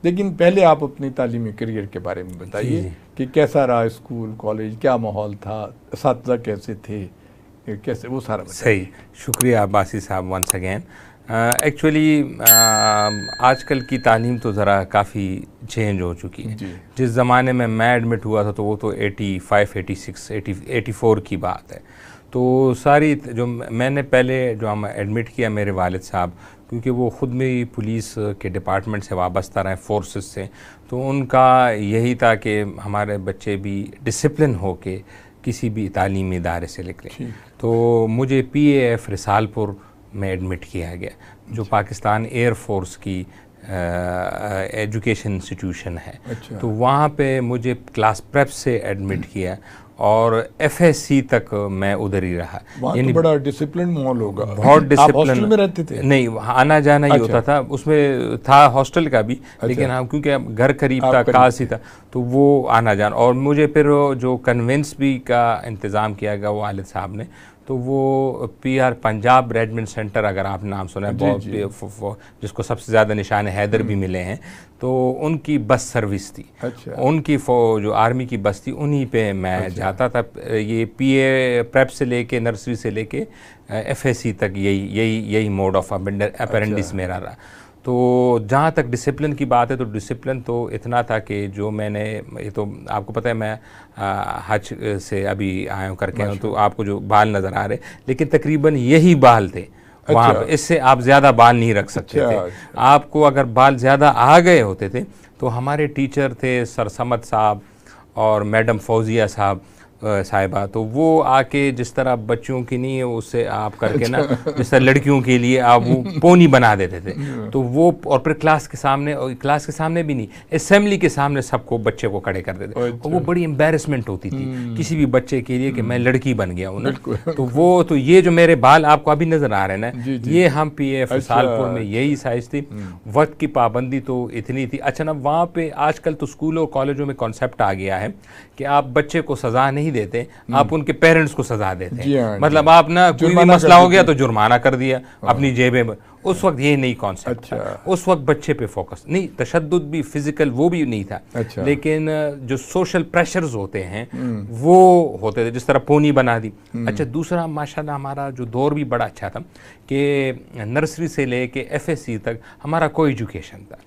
لیکن پہلے آپ اپنی تعلیمی کریئر کے بارے میں بتائیے کہ کیسا رہا اسکول کالج، کیا ماحول تھا، اساتذہ کیسے تھے، کیسے، وہ سارا بتائیے. صحیح، شکریہ عباسی صاحب ونس اگین. ایکچولی آج کل کی تعلیم تو ذرا کافی چینج ہو چکی ہے. جس زمانے میں ایڈمٹ ہوا تھا تو وہ تو 85 86 84 کی بات ہے. تو ساری جو میں نے پہلے جو ہم ایڈمٹ کیا میرے والد صاحب، کیونکہ وہ خود میں ہی پولیس کے ڈپارٹمنٹ سے وابستہ رہے، فورسز سے، تو ان کا یہی تھا کہ ہمارے بچے بھی ڈسپلن ہو کے کسی بھی تعلیمی ادارے سے نکلیں. تو مجھے پی اے ایف رسال پور میں ایڈمٹ کیا گیا، جو پاکستان ایئر فورس کی ایجوکیشن انسٹیٹیوشن ہے. تو وہاں پہ مجھے کلاس پریپ سے ایڈمٹ کیا اور ایف ایس سی تک میں ادھر ہی رہا. یعنی بڑا ڈسپلن ماحول ہوگا. بہت ڈسپلن. آپ ہاسٹل میں رہتے تھے؟ نہیں، آنا جانا ہی ہوتا تھا. اس میں تھا ہاسٹل کا بھی، لیکن ہم کیونکہ گھر قریب تھا، کاس ہی تھا، تو وہ آنا جانا. اور مجھے پھر جو کنونس بھی کا انتظام کیا گیا والد صاحب نے، تو وہ P R Punjab regiment centre, اگر آپ نام سنا ہے، بہت جس کو سب سے زیادہ نشان حیدر بھی ملے ہیں، تو ان کی بس سروس تھی. ان کی جو آرمی کی بس تھی، انہی پہ میں جاتا تھا. یہ پی اے پریپ سے لے کے نرسری سے لے کے ایف ایس سی تک یہی موڈ آف اپرینٹس میرا رہا. تو جہاں تک ڈسپلن کی بات ہے، تو ڈسپلن تو اتنا تھا کہ جو میں نے، یہ تو آپ کو پتہ ہے میں حج سے ابھی آیا ہوں کر کے ہوں، تو آپ کو جو بال نظر آ رہے، لیکن تقریباً یہی بال تھے وہاں پہ. اس سے آپ زیادہ بال نہیں رکھ سکتے تھے. آپ کو اگر بال زیادہ آ گئے ہوتے تھے تو ہمارے ٹیچر تھے سر سمد صاحب اور میڈم فوزیہ صاحبہ، تو وہ آ کے جس طرح بچوں کی نہیں ہے اس سے آپ کر کے نا، جس طرح لڑکیوں کے لیے آپ وہ پونی بنا دیتے تھے. تو وہ، اور پھر کلاس کے سامنے بھی نہیں، اسمبلی کے سامنے سب کو، بچے کو کھڑے کر دیتے. اور وہ بڑی امبیرسمنٹ ہوتی تھی کسی بھی بچے کے لیے کہ میں لڑکی بن گیا ہوں. تو وہ، تو یہ جو میرے بال آپ کو ابھی نظر آ رہے ہیں نا، یہ ہم پی اے ایف رسالپور میں یہی سائز تھی. وقت کی پابندی تو اتنی تھی. اچھا نا، وہاں پہ آج کل تو اسکولوں اور کالجوں میں کانسیپٹ آ گیا ہے کہ آپ بچے کو سزا نہیں دیتے، آپ ان کے پیرنٹس کو سزا دیتے ہیں. مطلب آپ نا کوئی بھی مسئلہ ہو گیا تو جرمانہ کر دیا اپنی جیبیں میں. اس وقت یہ نہیں کانسیپٹ تھا. اس وقت بچے پہ فوکس نہیں، تشدد بھی فزیکل وہ بھی نہیں تھا، لیکن جو سوشل پریشرز ہوتے ہیں وہ ہوتے تھے، جس طرح پونی بنا دی. اچھا، دوسرا ماشاءاللہ ہمارا جو دور بھی بڑا اچھا تھا کہ نرسری سے لے کے ایف ایس سی تک ہمارا کوئی ایجوکیشن تھا.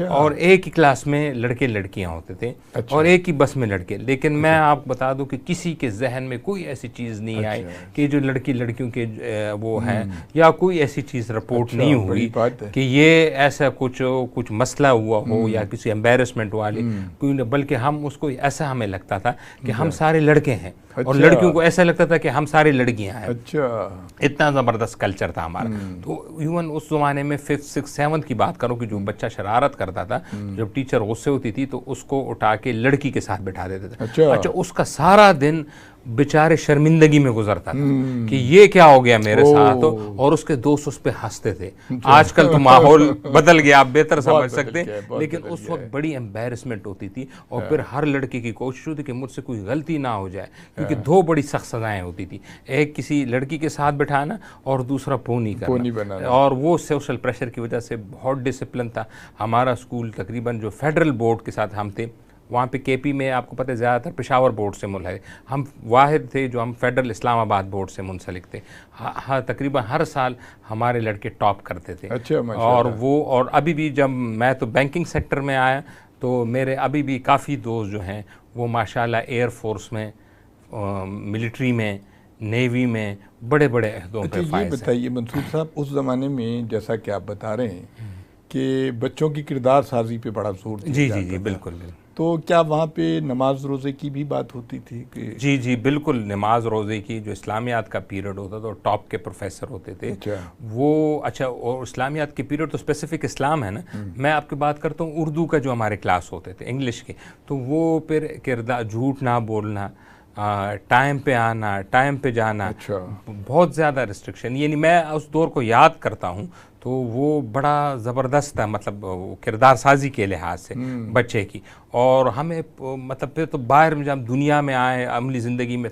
اور ایک ہی کلاس میں لڑکے لڑکیاں ہوتے تھے، اور ایک ہی بس میں لڑکے. لیکن میں آپ بتا دوں کہ کسی کے ذہن میں کوئی ایسی چیز نہیں آئی کہ جو لڑکیوں کے وہ ہیں، یا کوئی ایسی چیز رپورٹ نہیں ہوئی کہ یہ ایسا کچھ مسئلہ ہوا ہو یا کسی امبیرسمنٹ والی کوئی، بلکہ ہم اس کو ایسا ہمیں لگتا تھا کہ ہم سارے لڑکے ہیں، اور لڑکیوں کو ایسا لگتا تھا کہ ہم سارے لڑکیاں ہیں. اتنا زبردست کلچر تھا ہمارا. تو ایون اس زمانے میں 5th 6th 7th کی بات کروں کہ جو بچہ شرارت کرتا تھا، جب ٹیچر غصے ہوتی تھی تو اس کو اٹھا کے لڑکی کے ساتھ بٹھا دیتے تھے. اچھا، اس کا سارا دن بیچارے شرمندگی میں گزرتا تھا کہ یہ کیا ہو گیا میرے ساتھ، اور اس کے دوست اس پہ ہنستے تھے. آج کل تو ماحول بدل گیا، آپ بہتر سمجھ سکتے ہیں، لیکن اس وقت بڑی امبیرسمنٹ ہوتی تھی. اور پھر ہر لڑکے کی کوشش ہوتی کہ مجھ سے کوئی غلطی نہ ہو جائے، کیونکہ دو بڑی سخت سزائیں ہوتی تھی، ایک کسی لڑکی کے ساتھ بٹھانا اور دوسرا پونی کرنا. اور وہ سوشل پریشر کی وجہ سے بہت ڈسپلن تھا ہمارا اسکول. تقریباً جو فیڈرل بورڈ کے ساتھ ہم تھے، وہاں پہ کے پی میں آپ کو پتہ ہے زیادہ تر پشاور بورڈ سے ملحق، ہم واحد تھے جو ہم فیڈرل اسلام آباد بورڈ سے منسلک تھے. ہاں، تقریباً ہر سال ہمارے لڑکے ٹاپ کرتے تھے. اور ابھی بھی جب میں تو بینکنگ سیکٹر میں آیا تو میرے ابھی بھی کافی دوست جو ہیں وہ ماشاءاللہ ایئر فورس میں، ملٹری میں، نیوی میں بڑے بڑے عہدوں پہ فائز ہیں. یہ بتائیے منصور صاحب، اس زمانے میں جیسا کہ آپ بتا رہے ہیں کہ بچوں کی کردار سازی پہ بڑا زور دیا جاتا تھا. جی بالکل. تو کیا وہاں پہ نماز روزے کی بھی بات ہوتی تھی؟ جی بالکل. نماز روزے کی، جو اسلامیات کا پیریڈ ہوتا تھا، اور ٹاپ کے پروفیسر ہوتے تھے وہ. اچھا، اور اسلامیات کے پیریڈ تو اسپیسیفک اسلام ہے نا. میں آپ کی بات کرتا ہوں اردو کا، جو ہمارے کلاس ہوتے تھے انگلش کے، تو وہ پھر کردار، جھوٹ نہ بولنا، ٹائم پہ آنا، ٹائم پہ جانا، بہت زیادہ ریسٹرکشن. یعنی میں اس دور کو یاد کرتا ہوں تو وہ بڑا زبردست تھا، مطلب کردار سازی کے لحاظ سے بچے کی. اور ہمیں مطلب پھر تو باہر میں جب ہم دنیا میں آئے عملی زندگی میں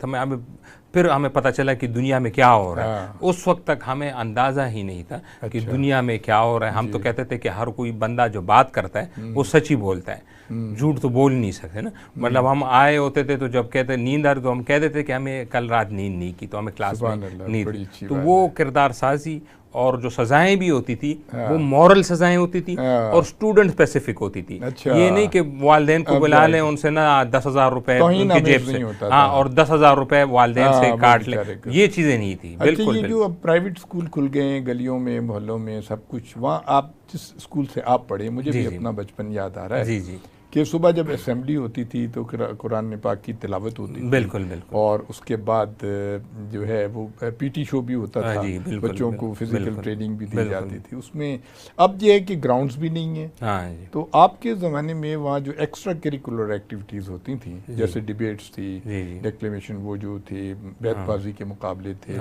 پھر ہمیں پتہ چلا کہ دنیا میں کیا ہو رہا ہے. اس وقت تک ہمیں اندازہ ہی نہیں تھا کہ دنیا میں کیا ہو رہا ہے. ہم تو کہتے تھے کہ ہر کوئی بندہ جو بات کرتا ہے وہ سچ ہی بولتا ہے، جھوٹ تو بول نہیں سکتے نا. مطلب ہم آئے ہوتے تھے تو جب کہتے نیند آ رہی تو ہم کہتے تھے کہ ہمیں کل رات نیند نہیں کی، تو ہمیں کلاس میں نیند. تو وہ کردار سازی اور جو سزائیں بھی ہوتی تھی وہ مورل سزائیں ہوتی تھی اور اسٹوڈنٹ اسپیسیفک ہوتی تھی. یہ نہیں کہ والدین کو بلا لیں ان سے نا 10,000 روپے ان کی جیب سے، ہاں، اور 10,000 روپے والدین سے کاٹ لیں، یہ چیزیں نہیں تھی. بالکل. یہ جو اب پرائیویٹ اسکول کھل گئے ہیں گلیوں میں محلوں میں سب کچھ، وہاں آپ جس اسکول سے آپ پڑھے، مجھے بھی اپنا بچپن یاد آ رہا ہے. جی جی. کہ صبح جب اسمبلی ہوتی تھی تو قرآن پاک کی تلاوت ہوتی تھی. بالکل بالکل. اور اس کے بعد جو ہے وہ پی ٹی شو بھی ہوتا تھا، بچوں کو فزیکل ٹریننگ بھی دی جاتی تھی اس میں. اب یہ ہے کہ گراؤنڈز بھی نہیں ہیں. تو آپ کے زمانے میں وہاں جو ایکسٹرا کریکولر ایکٹیویٹیز ہوتی تھیں جیسے ڈیبیٹس تھی، ڈیکلیمیشن، وہ جو تھی بیت بازی کے مقابلے تھے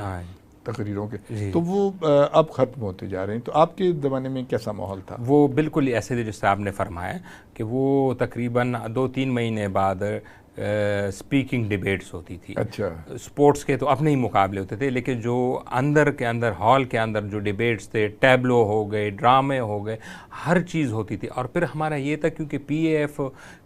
تقریروں کے، تو وہ اب ختم ہوتے جا رہے ہیں. تو آپ کے زمانے میں کیسا ماحول تھا؟ وہ بالکل ایسے تھے جس سے آپ نے فرمایا کہ وہ تقریباً 2-3 مہینے بعد اسپیکنگ ڈیبیٹس ہوتی تھی. اچھا. اسپورٹس کے تو اپنے ہی مقابلے ہوتے تھے، لیکن جو اندر کے اندر ہال کے اندر جو ڈیبیٹس تھے، ٹیبلو ہو گئے، ڈرامے ہو گئے، ہر چیز ہوتی تھی. اور پھر ہمارا یہ تھا کیونکہ پی اے ایف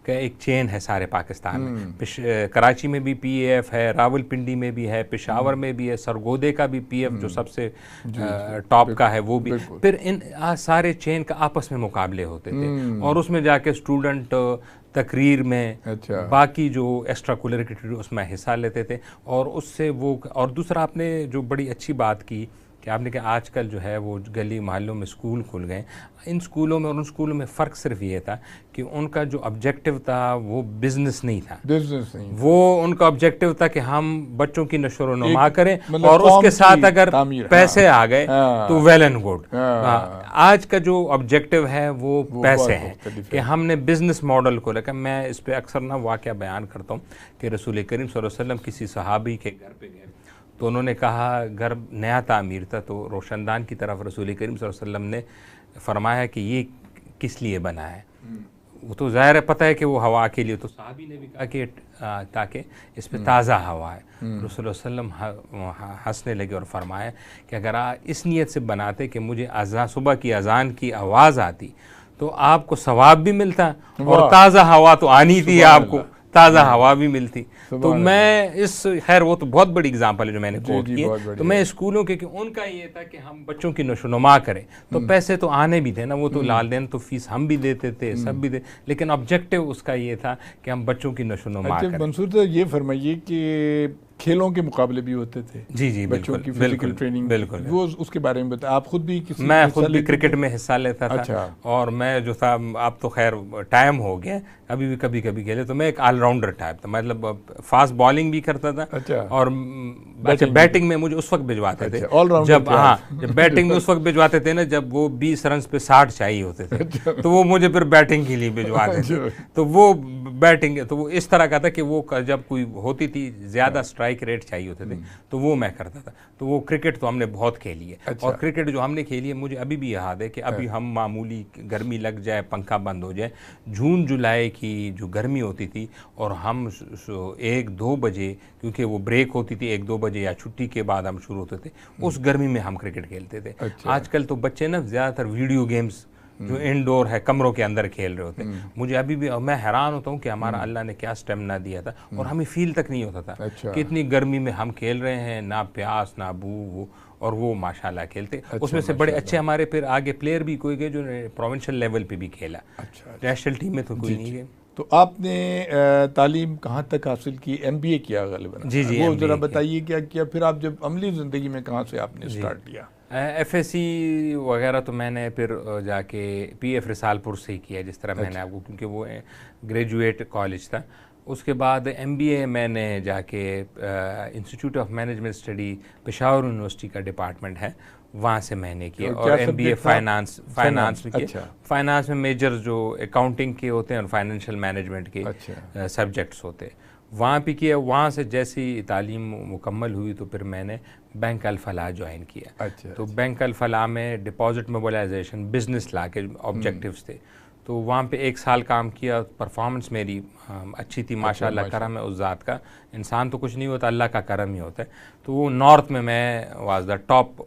کا ایک چین ہے سارے پاکستان میں. کراچی میں بھی پی اے ایف ہے، راول پنڈی میں بھی ہے، پشاور میں بھی ہے، سرگودے کا بھی پی ایف جو سب سے ٹاپ کا ہے وہ بھی. پھر ان سارے چین کا آپس میں مقابلے ہوتے تھے اور اس میں جا کے اسٹوڈنٹ تقریر میں باقی جو ایکسٹرا کولیکٹیو اس میں حصہ لیتے تھے. اور اس سے وہ، اور دوسرا آپ نے جو بڑی اچھی بات کی کہ آپ نے کہا آج کل جو ہے وہ گلی محلوں میں اسکول کھل گئے. ان اسکولوں میں اور ان اسکولوں میں فرق صرف یہ تھا کہ ان کا جو آبجیکٹو تھا وہ بزنس نہیں تھا. وہ ان کا آبجیکٹو تھا کہ ہم بچوں کی نشر و نما کریں اور اس کے ساتھ اگر پیسے آ گئے تو ویل اینڈ گڈ. آج کا جو آبجیکٹو ہے وہ پیسے ہیں کہ ہم نے بزنس ماڈل کو لے کر، میں اس پہ اکثر نا واقعہ بیان کرتا ہوں کہ رسول کریم صلی اللہ علیہ وسلم کسی صحابی کے گھر پہ گئے تو انہوں نے کہا، گھر نیا تعمیر تھا، تو روشن دان کی طرف رسول کریم صلی اللہ علیہ وسلم نے فرمایا کہ یہ کس لیے بنا ہے. وہ تو ظاہر ہے پتہ ہے کہ وہ ہوا کے لیے، تو صحابی نے بھی کہا کہ تاکہ اس پہ تازہ ہوا ہے. رسول اللہ علیہ وسلم ہنسنے لگے اور فرمایا کہ اگر آپ اس نیت سے بناتے کہ مجھے صبح کی اذان کی آواز آتی تو آپ کو ثواب بھی ملتا اور تازہ ہوا تو آنی تھی، آپ کو تازہ ہوا بھی ملتی. تو میں اس، خیر وہ تو بہت بڑی اگزامپل ہے جو میں نے کوٹ کی ہے. تو میں اسکولوں کے کہ ان کا یہ تھا کہ ہم بچوں کی نشو و نما کریں. تو پیسے تو آنے بھی تھے نا، وہ تو والدین تو فیس ہم بھی دیتے تھے، سب بھی دیتے، لیکن آبجیکٹو اس کا یہ تھا کہ ہم بچوں کی نشو و نما کریں. منصور صاحب یہ فرمائیے کہ کھیلوں کے مقابلے بھی ہوتے تھے جی بچوں کی فزیکل ٹریننگ، بالکل وہ اس کے بارے میں بتائیں. آپ خود بھی کسی؟ میں خود بھی کرکٹ میں حصہ لیتا تھا. اور میں جو تھا، اب تو خیر ٹائم ہو گیا، ابھی بھی کبھی کبھی کھیلے. تو میں ایک آل راؤنڈر ٹائپ تھا، مطلب فاسٹ بالنگ بھی کرتا تھا اور بیٹنگ میں مجھے اس وقت بھجواتے تھے جب بیٹنگ میں اس وقت بھجواتے تھے نا جب وہ 20 رنز پہ 60 چاہیے ہوتے تھے، تو وہ مجھے پھر بیٹنگ کے لیے بھجواتے تھے. تو وہ بیٹنگ، تو وہ اس طرح کا تھا کہ وہ جب کوئی ہوتی تھی زیادہ اسٹرائک ریٹ چاہیے ہوتے تھے تو وہ میں کرتا تھا. تو وہ کرکٹ تو ہم نے بہت کھیلی ہے. اور کرکٹ جو ہم نے کھیلی ہے مجھے ابھی بھی یاد ہے کہ ابھی ہم معمولی گرمی لگ جائے، پنکھا بند ہو جائے، جون جولائی کی جو گرمی ہوتی تھی اور ہم 1-2 بجے، کیونکہ وہ بریک ہوتی تھی 1-2 بجے یا چھٹی کے بعد ہم شروع ہوتے تھے، اس گرمی میں ہم کرکٹ کھیلتے تھے. آج کل تو بچے نا زیادہ تر ویڈیو گیمز جو انڈور ہے کمروں کے اندر کھیل رہے ہوتے. مجھے ابھی بھی میں حیران ہوتا ہوں کہ ہمارا اللہ نے کیا اسٹیمنا دیا تھا اور ہمیں فیل تک نہیں ہوتا تھا کہ اتنی گرمی میں ہم کھیل رہے ہیں، نہ پیاس نہ بو، اور وہ ماشاءاللہ کھیلتے. اس میں سے بڑے اچھے ہمارے پھر آگے پلیئر بھی کوئی گئے جو پروونشل لیول پہ بھی کھیلا. نیشنل ٹیم میں تو کوئی نہیں گئے. تو آپ نے تعلیم کہاں تک حاصل کی؟ ایم بی اے کیا غالباً؟ جی وہ ذرا بتائیے کیا کیا، پھر آپ جب عملی زندگی میں کہاں سے آپ نے اسٹارٹ کیا؟ ایف ایس سی وغیرہ تو میں نے پھر جا کے پی ایف رسال پور سے ہی کیا، جس طرح میں نے آپ کو، کیونکہ وہ گریجویٹ کالج تھا. اس کے بعد ایم بی اے میں نے جا کے institute of management study Peshawar university کا ڈپارٹمنٹ ہے، وہاں سے میں نے کیا. اور ایم بی اے فائنانس میں کیا. فائنانس میں میجر جو اکاؤنٹنگ کے ہوتے ہیں اور فائنینشیل مینجمنٹ کے سبجیکٹس ہوتے وہاں پہ کیا. وہاں سے جیسی تعلیم مکمل ہوئی تو پھر میں نے بینک الفلاح جوائن کیا. تو بینک الفلاح میں ڈپازٹ موبلائزیشن بزنس لا کے آبجیکٹیوز تھے. تو وہاں پہ 1 سال کام کیا. پرفارمنس میری اچھی تھی ماشاء اللہ. کرم ہے اس ذات کا. انسان تو کچھ نہیں ہوتا, اللہ کا کرم ہی ہوتا ہے. تو وہ نارتھ میں واز دا ٹاپ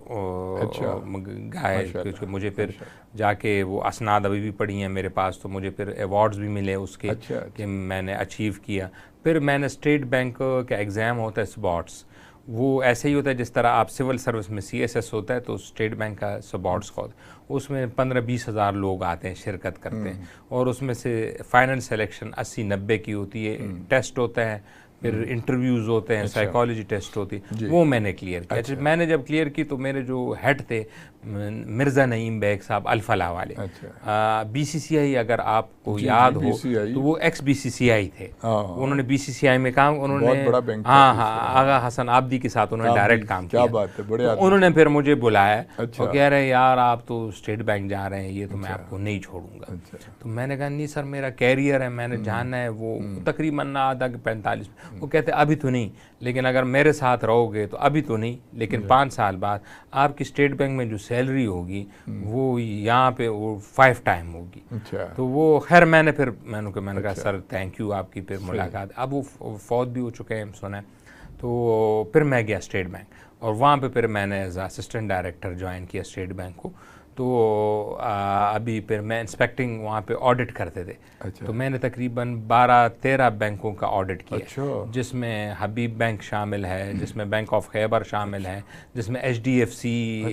گائے. مجھے پھر جا کے وہ اسناد ابھی بھی پڑھی ہیں میرے پاس, تو مجھے پھر ایوارڈز بھی ملے اس کے کہ میں نے اچیو کیا. پھر میں نے اسٹیٹ بینک کا ایگزام ہوتا ہے سباٹس, وہ ایسے ہی ہوتا ہے جس طرح آپ سول سروس میں CSS ہوتا ہے, تو اسٹیٹ بینک کا سباٹس کا ہوتا ہے. اس میں 15-20 ہزار لوگ آتے ہیں, شرکت کرتے ہیں, اور اس میں سے فائنل سلیکشن 80-90 کی ہوتی ہے. ٹیسٹ ہوتا ہے, پھر انٹرویوز ہوتے ہیں, سائیکالوجی ٹیسٹ ہوتی ہے. وہ میں نے کلیئر کیا. میں نے جب کلیئر کی تو میرے جو ہیڈ تھے مرزا نعیم بیگ صاحب الفلاح والے, BCCI اگر آپ کو یاد ہو تو وہ ایکس BCCI تھے. انہوں نے BCCI میں کام, انہوں نے آغا حسن عابدی کے ساتھ انہوں نے ڈائریکٹ کام کیا. انہوں نے پھر مجھے بلایا, وہ کہہ رہے ہیں یار آپ تو اسٹیٹ بینک جا رہے ہیں, یہ تو میں آپ کو نہیں چھوڑوں گا. تو میں نے کہا نہیں سر میرا کیریئر ہے, میں نے جاننا ہے. وہ تقریباً نہ آدھا کہ 45. وہ کہتے ابھی تو نہیں, لیکن اگر میرے ساتھ رہو گے تو ابھی تو نہیں, لیکن 5 سال بعد آپ کی اسٹیٹ بینک میں جو سیلری ہوگی وہ یہاں پہ وہ 5 ٹائم ہوگی. تو وہ خیر میں نے کہا سر تھینک یو آپ کی. پھر ملاقات, اب وہ فوت بھی ہو چکے ہیں سنا ہے. تو پھر میں گیا اسٹیٹ بینک, اور وہاں پہ پھر میں نے ایز اسسٹنٹ ڈائریکٹر جوائن کیا اسٹیٹ بینک کو. تو ابھی پھر میں انسپیکٹنگ وہاں پہ آڈٹ کرتے تھے. تو میں نے تقریباً 12-13 بینکوں کا آڈٹ کیا, جس میں حبیب بینک شامل ہے, جس میں بینک آف خیبر شامل ہے, جس میں HDFC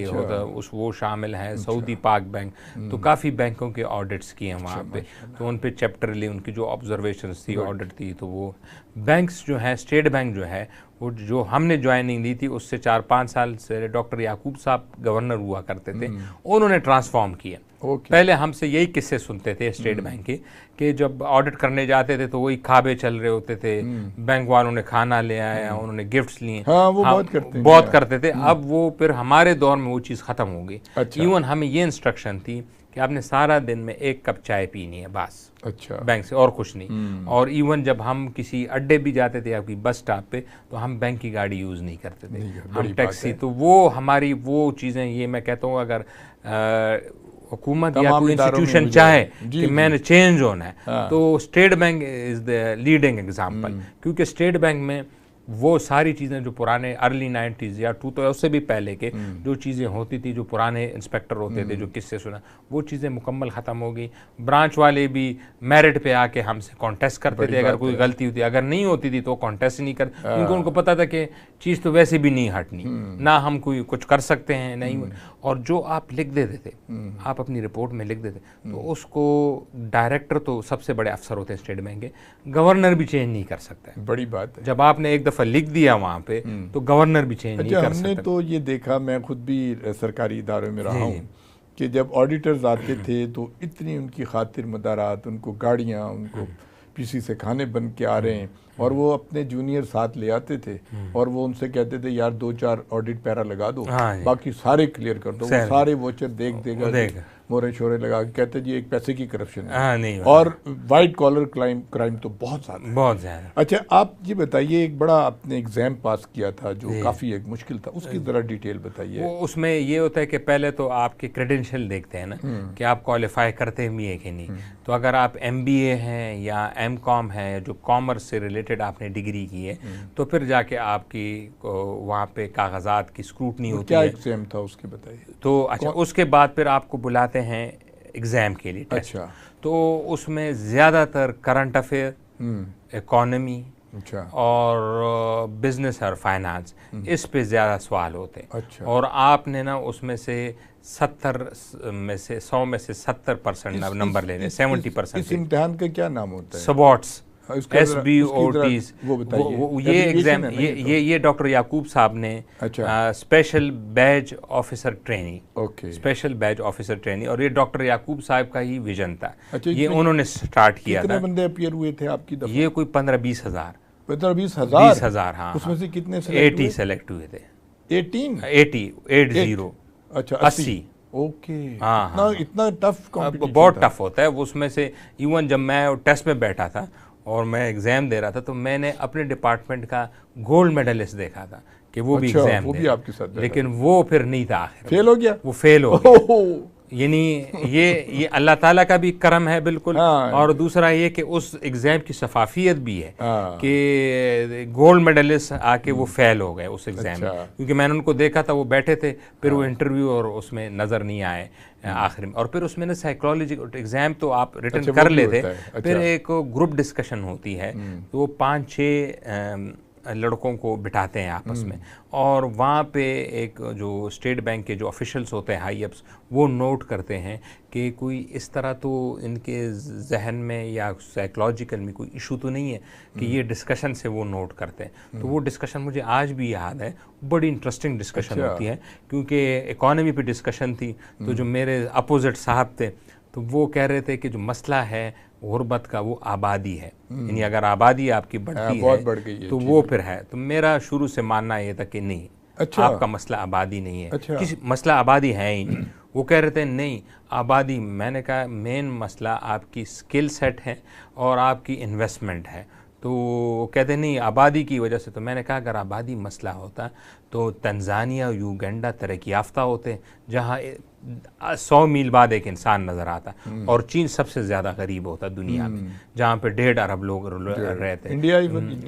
ہوتا وہ شامل ہے, سعودی پاک بینک. تو کافی بینکوں کے آڈٹس کیے ہیں وہاں پہ. تو ان پہ چیپٹرلی ان کی جو آبزرویشنس تھی, آڈٹ تھی. تو وہ بینکس جو ہیں, اسٹیٹ بینک جو ہے وہ جو ہم نے جوائننگ دی تھی اس سے 4-5 سال سے ڈاکٹر یعقوب صاحب گورنر ہوا کرتے تھے, انہوں نے ٹرانسفارم کیا. پہلے ہم سے یہی قصے سنتے تھے اسٹیٹ بینک کے, کہ جب آڈٹ کرنے جاتے تھے تو وہی کھابے چل رہے ہوتے تھے, بینک والوں نے کھانا لے آیا, انہوں نے گفٹس لیے, بہت کرتے تھے. اب وہ پھر ہمارے دور میں وہ چیز ختم ہو گئی. ایون ہمیں یہ انسٹرکشن تھی کہ آپ نے سارا دن میں 1 کپ چائے پینی ہے بس, بینک سے اور کچھ نہیں. اور ایون جب ہم کسی اڈے بھی جاتے تھے آپ کی بس اسٹاپ پہ, تو ہم بینک کی گاڑی یوز نہیں کرتے تھے, ہم ٹیکسی. تو وہ ہماری وہ چیزیں, یہ میں کہتا ہوں اگر حکومت یا کوئی انسٹیٹیوشن چاہے کہ میں نے چینج ہونا ہے, تو state bank is the leading example. کیونکہ اسٹیٹ بینک میں وہ ساری چیزیں جو پرانے ارلی 90s یا 2000 اس سے بھی پہلے کے جو چیزیں ہوتی تھی, جو پرانے انسپیکٹر ہوتے تھے جو کس سے سنا, وہ چیزیں مکمل ختم ہو گئی. برانچ والے بھی میرٹ پہ آ کے ہم سے کانٹیسٹ کرتے تھے اگر کوئی غلطی ہوتی, اگر نہیں ہوتی تھی تو کانٹیسٹ نہیں کرتے, کیونکہ ان کو پتا تھا کہ چیز تو ویسے بھی نہیں ہٹنی, نہ ہم کوئی کچھ کر سکتے ہیں نہیں. اور جو آپ لکھ دیتے تھے, آپ اپنی رپورٹ میں لکھ دیتے, تو اس کو ڈائریکٹر تو سب سے بڑے افسر ہوتے ہیں اسٹیٹ بینک کے, گورنر بھی چینج نہیں کر سکتا ہے. بڑی بات ہے. جب آپ نے ایک دفعہ لکھ دیا وہاں پہ تو گورنر بھی چینج نہیں کر سکتا. ہم نے تو یہ دیکھا, میں خود بھی سرکاری اداروں میں رہا ہوں, کہ جب آڈیٹرز آتے تھے تو اتنی ان کی خاطر مدارات, ان کو گاڑیاں, ان کو PC سے کھانے بن کے آ رہے ہیں, اور وہ اپنے جونیئر ساتھ لے آتے تھے, اور وہ ان سے کہتے تھے یار 2-4 آڈٹ پیرا لگا دو, باقی سارے کلیئر کر دو. وہ سارے ووچر دیکھ دے گا, مورے شورے لگا کے کہتے جی ایک پیسے کی کرپشن ہے, اور وائٹ کالر کرائم تو بہت زیادہ. اچھا آپ یہ بتائیے, ایک بڑا آپ نے ایگزام پاس کیا تھا جو کافی ایک مشکل تھا, اس کی ذرا ڈیٹیل بتائیے. اس میں یہ ہوتا ہے کہ پہلے تو آپ کے کریڈینشیل دیکھتے ہیں نا, کہ آپ کوالیفائی کرتے بھی ہیں کہ نہیں. تو اگر آپ MBA ہیں یا M.Com ہے, جو کامرس سے ریلیٹڈ آپ نے ڈگری کی ہے, تو پھر جا کے آپ کی وہاں پہ کاغذات کی اسکروٹنی ہوتی ہے. کیا ایگزام تھا اس کے بتائیے. تو اچھا, اس کے بعد پھر آپ کو بلاتے ہیں ایگزام کے لیے ٹیسٹ. تو اس میں زیادہ تر کرنٹ افیئر, اکانومی اور بزنس اور فائنانس, اس پہ زیادہ سوال ہوتے ہیں. اور آپ نے نا اس میں سے 100 میں سے 70% نمبر لینے, 70%. اس امتحان کا کیا نام ہوتا ہے؟ سباٹس, SBOTs. یہ ایگزام یہ ڈاکٹر یعقوب صاحب نے اسپیشل بیج آفیسر ٹریننگ, اور یہ ڈاکٹر یعقوب صاحب کا ہی ویژن تھا, یہ انہوں نے سٹارٹ کیا تھا. کتنے بندے اپیئر ہوئے تھے آپ کی دفعہ؟ یہ کوئی 15-20 ہزار. 15-20 ہاں. اس میں سے کتنے 80 سلیکٹ ہوئے تھے. 80. اچھا 80. اوکے. اتنا ٹف, بہت ٹف ہوتا ہے اس میں سے. ایون جب میں ٹیسٹ میں بیٹھا تھا, اور میں ایگزام دے رہا تھا تو میں نے اپنے ڈپارٹمنٹ کا گولڈ میڈلسٹ دیکھا تھا کہ وہ بھی ایگزام دے، لیکن وہ پھر نہیں تھا، آخر فیل ہو گیا، وہ فیل ہو گیا۔ یعنی یہ اللہ تعالیٰ کا بھی کرم ہے بالکل، اور دوسرا یہ کہ اس ایگزام کی شفافیت بھی ہے کہ گولڈ میڈلسٹ آ کے وہ فیل ہو گئے اس ایگزام میں، کیونکہ میں نے ان کو دیکھا تھا وہ بیٹھے تھے، پھر وہ انٹرویو اور اس میں نظر نہیں آئے آخر میں، اور پھر اس میں نا سائیکالوجی ایگزام تو آپ ریٹرن کر لیتے، پھر ایک گروپ ڈسکشن ہوتی ہے، تو وہ 5-6 لڑکوں کو بٹھاتے ہیں آپس میں، اور وہاں پہ ایک جو اسٹیٹ بینک کے جو آفیشلز ہوتے ہیں ہائی اپس، وہ نوٹ کرتے ہیں کہ کوئی اس طرح تو ان کے ذہن میں یا سائیکلوجیکل میں کوئی ایشو تو نہیں ہے کہ یہ ڈسکشن سے وہ نوٹ کرتے ہیں۔ تو وہ ڈسکشن مجھے آج بھی یاد ہے، بڑی انٹرسٹنگ ڈسکشن ہوتی ہے، کیونکہ اکانومی پہ ڈسکشن تھی، تو جو میرے اپوزٹ صاحب تھے تو وہ کہہ رہے تھے کہ جو مسئلہ ہے غربت کا وہ آبادی ہے، یعنی اگر آبادی آپ کی بڑھتی ہے تو وہ پھر ہے۔ تو میرا شروع سے ماننا یہ تھا کہ نہیں، آپ کا مسئلہ آبادی نہیں ہے، کسی مسئلہ آبادی ہے ہی نہیں۔ وہ کہہ رہے تھے نہیں آبادی، میں نے کہا مین مسئلہ آپ کی اسکل سیٹ ہے اور آپ کی انویسٹمنٹ ہے۔ تو وہ کہتے نہیں آبادی کی وجہ سے، تو میں نے کہا اگر آبادی مسئلہ ہوتا تو تنزانیہ یوگنڈا ترقی یافتہ ہوتے جہاں 100 میل بعد ایک انسان نظر آتا، اور چین سب سے زیادہ غریب ہوتا دنیا میں، جہاں پہ 1.5 ارب لوگ رہتے ہیں۔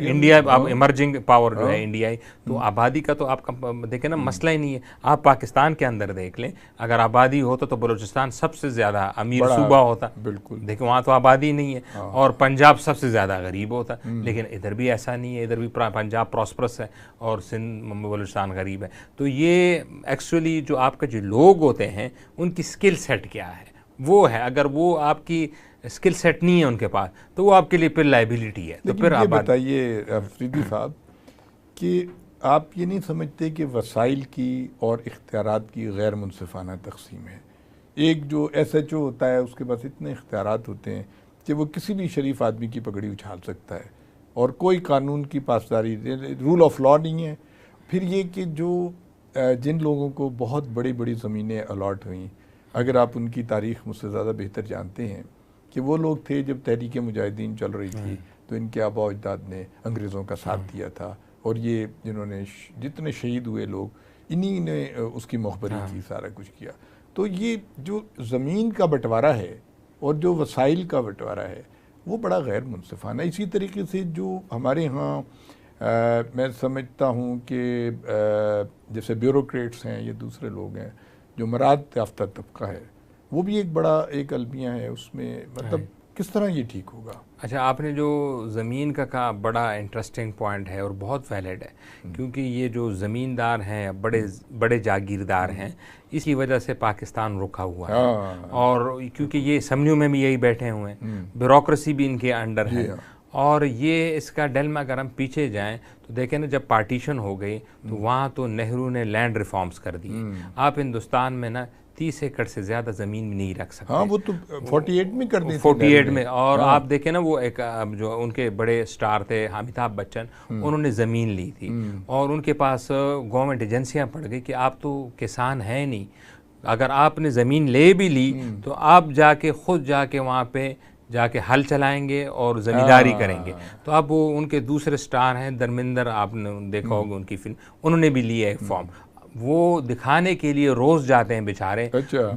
انڈیا اب ایمرجنگ پاور جو ہے انڈیائی، تو آبادی کا تو آپ کا دیکھیں نا مسئلہ ہی نہیں ہے۔ آپ پاکستان کے اندر دیکھ لیں، اگر آبادی ہوتا تو بلوچستان سب سے زیادہ امیر صوبہ ہوتا، بالکل دیکھیں وہاں تو آبادی نہیں ہے، اور پنجاب سب سے زیادہ غریب ہوتا، لیکن ادھر بھی ایسا نہیں ہے، ادھر بھی پنجاب پراسپرس ہے اور سندھ بلوچستان غریب ہے۔ تو یہ ایکچولی جو آپ کا جو لوگ ہوتے ہیں ان کی سکل سیٹ کیا ہے، وہ ہے، اگر وہ آپ کی سکل سیٹ نہیں ہے ان کے پاس تو وہ آپ کے لیے پھر لائبلٹی ہے۔ تو پھر آپ بتائیے افریدی صاحب کہ آپ یہ نہیں سمجھتے کہ وسائل کی اور اختیارات کی غیر منصفانہ تقسیم ہے؟ ایک جو ایس ایچ او ہوتا ہے اس کے پاس اتنے اختیارات ہوتے ہیں کہ وہ کسی بھی شریف آدمی کی پگڑی اچھال سکتا ہے، اور کوئی قانون کی پاسداری، رول آف لا نہیں ہے۔ پھر یہ کہ جو جن لوگوں کو بہت بڑی بڑی زمینیں الاٹ ہوئیں، اگر آپ ان کی تاریخ مجھ سے زیادہ بہتر جانتے ہیں کہ وہ لوگ تھے جب تحریک مجاہدین چل رہی تھی تو ان کے آباء و اجداد نے انگریزوں کا ساتھ دیا تھا، اور یہ جنہوں نے جتنے شہید ہوئے لوگ انہی نے اس کی مخبری کی، سارا کچھ کیا۔ تو یہ جو زمین کا بٹوارہ ہے اور جو وسائل کا بٹوارہ ہے وہ بڑا غیر منصفانہ ہے۔ اسی طریقے سے جو ہمارے ہاں میں سمجھتا ہوں کہ جیسے بیوروکریٹس ہیں یا دوسرے لوگ ہیں، جو مراعات یافتہ طبقہ ہے، وہ بھی ایک بڑا ایک المیہ ہے اس میں، مطلب کس طرح یہ ٹھیک ہوگا؟ اچھا، آپ نے جو زمین کا کہا بڑا انٹرسٹنگ پوائنٹ ہے اور بہت ویلڈ ہے، کیونکہ یہ جو زمیندار ہیں بڑے جاگیردار ہیں، اسی وجہ سے پاکستان رکا ہوا ہے، اور کیونکہ یہ اسمبلیوں میں بھی یہی بیٹھے ہوئے ہیں، بیوروکریسی بھی ان کے انڈر ہے، اور یہ اس کا ڈلما اگر ہم پیچھے جائیں تو دیکھیں نا، جب پارٹیشن ہو گئی تو وہاں تو نہرو نے لینڈ ریفارمز کر دی۔ آپ ہندوستان میں نا 30 ایکڑ سے زیادہ زمین نہیں رکھ سکتے، ہاں وہ تو 48 میں کر دی، 48 میں۔ اور آپ دیکھیں نا، وہ ایک جو ان کے بڑے سٹار تھے امیتابھ بچن، انہوں نے زمین لی تھی، اور ان کے پاس گورنمنٹ ایجنسیاں پڑ گئی کہ آپ تو کسان ہیں نہیں، اگر آپ نے زمین لے بھی لی تو آپ جا کے خود جا کے وہاں پہ جا کے ہل چلائیں گے اور زمینداری کریں گے۔ تو اب وہ ان کے دوسرے سٹار ہیں دھرمیندر، آپ نے دیکھا ہوگا ان کی فلم، انہوں نے بھی لیا ایک فارم، وہ دکھانے کے لیے روز جاتے ہیں بیچارے،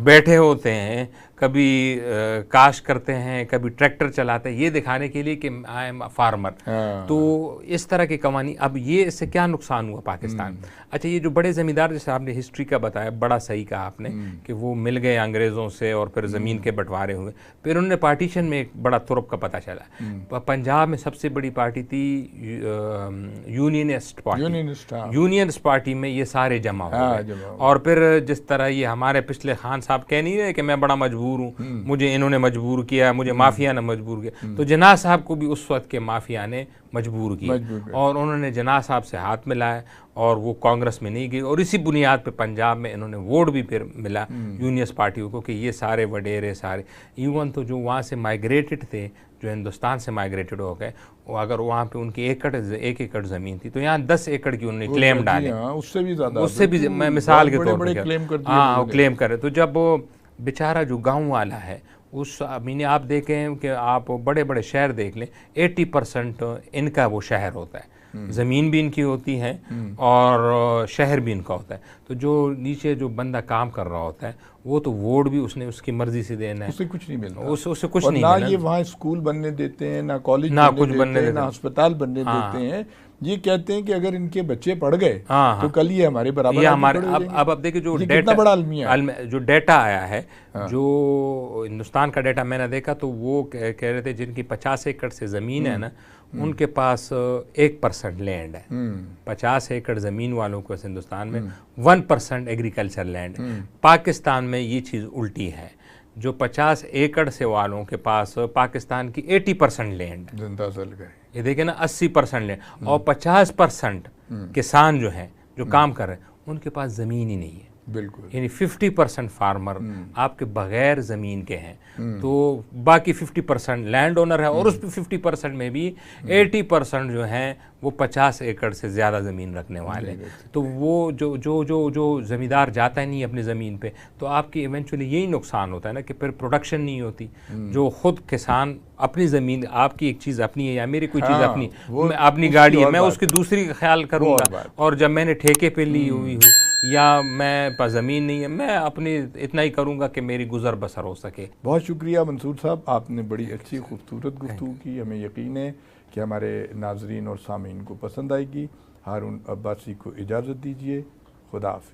بیٹھے ہوتے ہیں، کبھی کاشت کرتے ہیں، کبھی ٹریکٹر چلاتے ہیں، یہ دکھانے کے لیے کہ آئی ایم فارمر۔ تو اس طرح کے قوانین، اب یہ اس سے کیا نقصان ہوا پاکستان؟ اچھا، یہ جو بڑے زمیندار، جیسے آپ نے ہسٹری کا بتایا، بڑا صحیح کہا آپ نے کہ وہ مل گئے انگریزوں سے اور پھر زمین کے بٹوارے ہوئے، پھر انہوں نے پارٹیشن میں ایک بڑا ترب کا پتہ چلا۔ پنجاب میں سب سے بڑی پارٹی تھی یونینسٹ پارٹی، یونینسٹ پارٹی میں یہ سارے جمع ہو گئے، اور پھر جس طرح یہ ہمارے پچھلے خان صاحب کہہ نہیں رہے کہ میں بڑا مجبور ہوں، مجھے انہوں نے مجبور کیا، مجھے مافیا نے مجبور کیا، تو جناح صاحب کو بھی اس وقت کے مافیا نے مجبور کیا، اور انہوں نے جناح صاحب سے ہاتھ ملایا اور وہ کانگریس میں نہیں گئی، اور اسی بنیاد پہ پنجاب میں انہوں نے ووٹ بھی پھر ملا یونینسٹ پارٹیوں کو کہ یہ سارے وڈیرے سارے، ایون تو جو وہاں سے مائگریٹڈ تھے، جو ہندوستان سے مائگریٹڈ ہو گئے، اگر وہاں پہ ان کی 1 ایکڑ زمین تھی تو یہاں 10 ایکڑ کی انہوں نے کلیم ڈالے، اس سے بھی زیادہ، اس سے بھی میں مثال کے طور پر، ہاں وہ کلیم کرے۔ تو جب وہ بیچارہ جو گاؤں والا ہے اس مینی آپ دیکھیں کہ آپ بڑے بڑے شہر دیکھ لیں 80% ان کا وہ شہر ہوتا ہے، زمین بھی ان کی ہوتی ہے اور شہر بھی ان کا ہوتا ہے. تو جو نیچے جو بندہ کام کر رہا ہوتا ہے وہ تو ووٹ بھی اس نے اس کی مرضی سے دینا ہے، اسے کچھ نہیں ملتا، اسے کچھ نہیں ملتا. نہ یہ وہاں اسکول بننے دیتے ہیں، نہ کالج بننے دیتے ہیں، نہ ہسپتال بننے دیتے ہیں. یہ کہتے ہیں کہ اگر ان کے بچے پڑھ گئے تو کل یہ ہمارے برابر اب دیکھیں جو ڈیٹا بڑا المیہ جو ڈیٹا آیا ہے، جو ہندوستان کا ڈیٹا میں نے دیکھا تو وہ کہہ رہے تھے جن کی 50 ایکڑ سے زمین ہے نا ان کے پاس 1% لینڈ ہے. 50 ایکڑ زمین والوں کو ہندوستان میں 1% ایگریکلچر لینڈ. پاکستان میں یہ چیز الٹی ہے، جو 50 ایکڑ سے والوں کے پاس پاکستان کی 80% لینڈ ہے. یہ دیکھیں نا 80% لینڈ، اور 50% کسان جو ہیں جو کام کر رہے ہیں ان کے پاس زمین ہی نہیں ہے. بالکل، یعنی 50% فارمر آپ کے بغیر زمین کے ہیں، تو باقی 50% لینڈ اونر ہے، اور اس 50% میں بھی 80% جو ہیں وہ 50 ایکڑ سے زیادہ زمین رکھنے والے ہیں. تو وہ جو زمیندار جاتا ہے نہیں اپنی زمین پہ، تو آپ کی ایونچولی یہی نقصان ہوتا ہے نا کہ پھر پروڈکشن نہیں ہوتی. جو خود کسان اپنی زمین، آپ کی ایک چیز اپنی ہے یا میری کوئی چیز اپنی، اپنی گاڑی ہے، میں اس کی دوسری کا خیال کروں گا، اور جب میں نے ٹھیکے پہ لی ہوئی ہوں یا میں پاس زمین نہیں ہے، میں اپنی اتنا ہی کروں گا کہ میری گزر بسر ہو سکے. بہت شکریہ منصور صاحب، آپ نے بڑی اچھی خوبصورت گفتگو کی. ہمیں یقین ہے کہ ہمارے ناظرین اور سامعین کو پسند آئے گی. ہارون عباسی کو اجازت دیجیے. خدا حافظ.